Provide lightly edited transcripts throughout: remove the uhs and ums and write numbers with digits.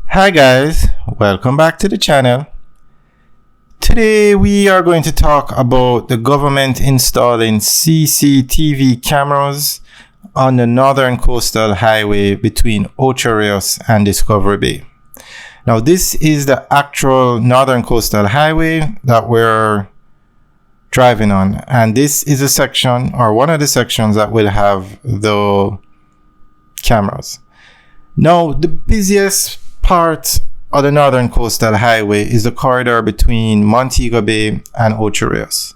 Hi guys, welcome back to the channel. Today we are going to talk about the government installing CCTV cameras on the northern coastal highway between Ocho Rios and Discovery Bay. Now this is the actual northern coastal highway that we're driving on, and this is a section or one of the sections that will have the cameras. Now the busiest part of the northern coastal highway is the corridor between Montego Bay and Ocho Rios,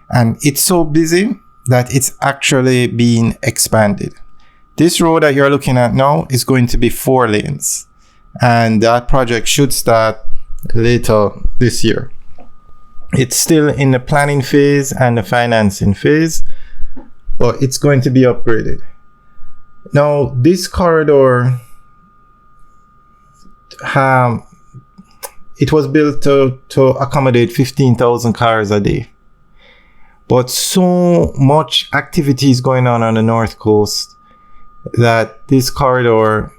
and it's so busy that it's actually being expanded. This road that you're looking at now is going to be 4 lanes, and that project should start later this year. It's still in the planning phase and the financing phase, but it's going to be upgraded. Now this corridor, it was built to accommodate 15,000 cars a day, but so much activity is going on the north coast that this corridor,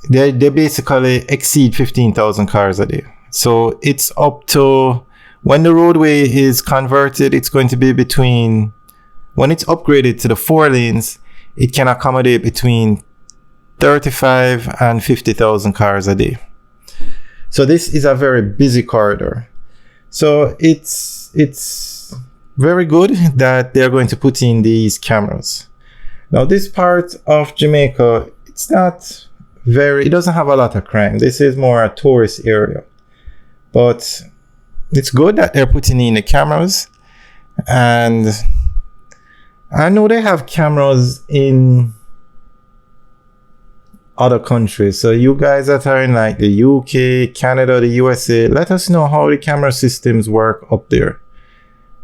they basically exceed 15,000 cars a day. So it's up to, when the roadway is converted, it's going to be between, when it's upgraded to the 4 lanes, it can accommodate between 35 and 50,000 cars a day. So this is a very busy corridor. So it's very good that they're going to put in these cameras. Now this part of Jamaica, it doesn't have a lot of crime. This is more a tourist area. But it's good that they're putting in the cameras. And I know they have cameras in other countries. So you guys that are in like the UK, Canada, the USA, let us know how the camera systems work up there.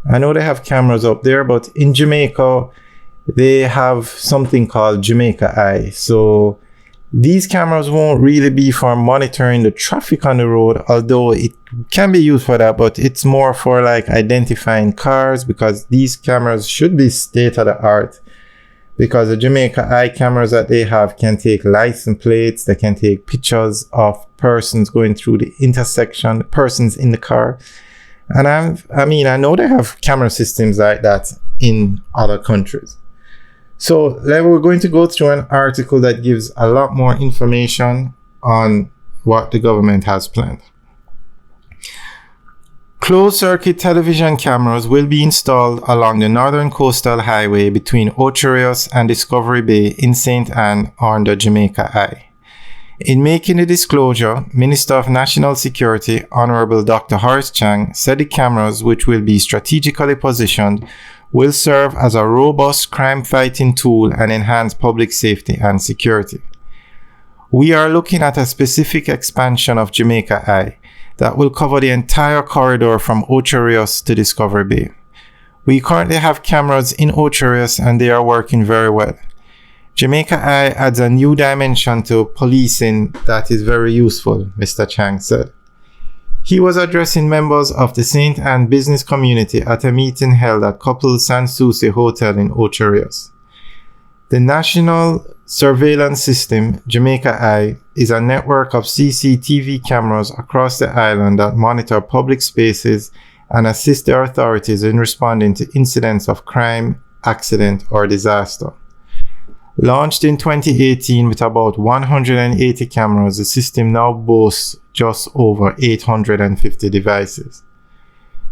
I know they have cameras up there, but in Jamaica, they have something called Jamaica Eye. So these cameras won't really be for monitoring the traffic on the road, although it can be used for that, but it's more for like identifying cars, because these cameras should be state of the art. Because the Jamaica Eye cameras that they have can take license plates, they can take pictures of persons going through the intersection, persons in the car. And I know they have camera systems like that in other countries. So we're going to go through an article that gives a lot more information on what the government has planned. Closed-circuit television cameras will be installed along the northern coastal highway between Ocho Rios and Discovery Bay in St. Ann on the Jamaica Eye. In making the disclosure, Minister of National Security, Honorable Dr. Horace Chang, said the cameras, which will be strategically positioned, will serve as a robust crime-fighting tool and enhance public safety and security. We are looking at a specific expansion of Jamaica Eye that will cover the entire corridor from Ocho Rios to Discovery Bay. We currently have cameras in Ocho Rios and they are working very well. Jamaica Eye adds a new dimension to policing that is very useful, Mr. Chang said. He was addressing members of the St. Ann business community at a meeting held at Couple San Souci Hotel in Ocho Rios. The National Surveillance System, Jamaica Eye, is a network of CCTV cameras across the island that monitor public spaces and assist the authorities in responding to incidents of crime, accident, or disaster. Launched in 2018 with about 180 cameras, the system now boasts just over 850 devices.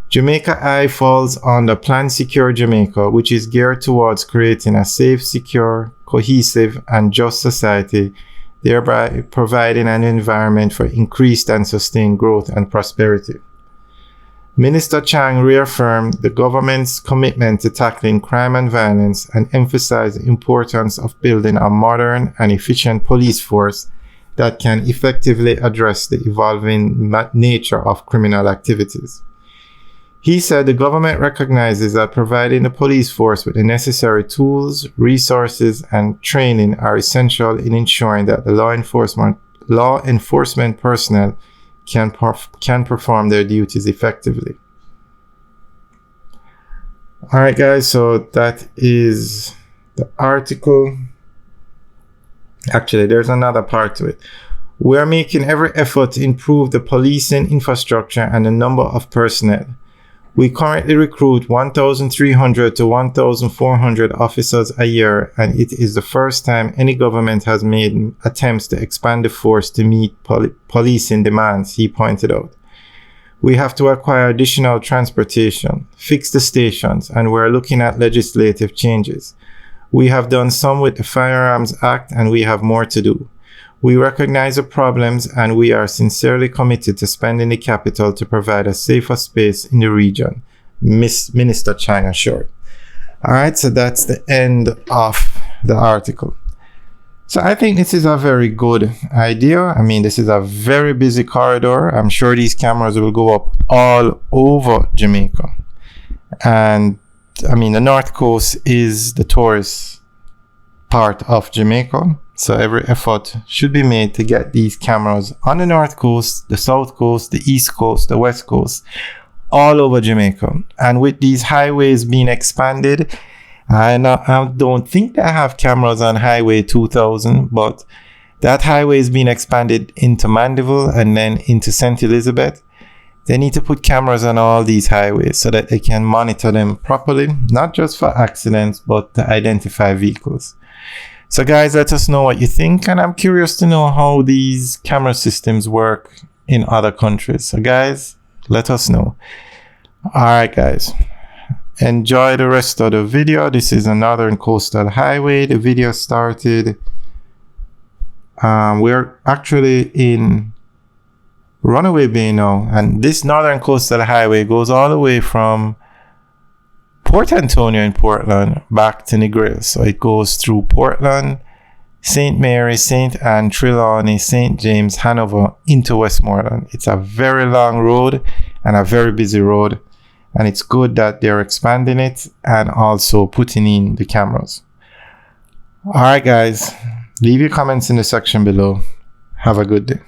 Jamaica Eye falls under Plan Secure Jamaica, which is geared towards creating a safe, secure, cohesive, and just society, thereby providing an environment for increased and sustained growth and prosperity. Minister Chang reaffirmed the government's commitment to tackling crime and violence and emphasized the importance of building a modern and efficient police force that can effectively address the evolving nature of criminal activities. He said the government recognizes that providing the police force with the necessary tools, resources, and training are essential in ensuring that the law enforcement personnel can perform their duties effectively. All right, guys, so that is the article. Actually, there's another part to it. We are making every effort to improve the policing infrastructure and the number of personnel. We currently recruit 1,300 to 1,400 officers a year, and it is the first time any government has made attempts to expand the force to meet policing demands, he pointed out. We have to acquire additional transportation, fix the stations, and we're looking at legislative changes. We have done some with the Firearms Act, and we have more to do. We recognize the problems, and we are sincerely committed to spending the capital to provide a safer space in the region, Minister Chang assured. All right, so that's the end of the article. So I think this is a very good idea. I mean, this is a very busy corridor. I'm sure these cameras will go up all over Jamaica. And I mean, the North Coast is the tourist part of Jamaica. So every effort should be made to get these cameras on the North Coast, the South Coast, the East Coast, the West Coast, all over Jamaica. And with these highways being expanded, I don't think they have cameras on Highway 2000, but that highway is being expanded into Mandeville and then into St. Elizabeth. They need to put cameras on all these highways so that they can monitor them properly, not just for accidents, but to identify vehicles. So guys, let us know what you think, and I'm curious to know how these camera systems work in other countries. So guys, let us know. Alright guys, enjoy the rest of the video. This is a Northern Coastal Highway. The video started, we're actually in Runaway Bay now, and this Northern Coastal Highway goes all the way from Port Antonio in Portland back to Negril. So it goes through Portland, St. Mary, St. Anne, Trelawney, St. James, Hanover into Westmoreland. It's a very long road and a very busy road, and it's good that they're expanding it and also putting in the cameras. Alright guys, leave your comments in the section below. Have a good day.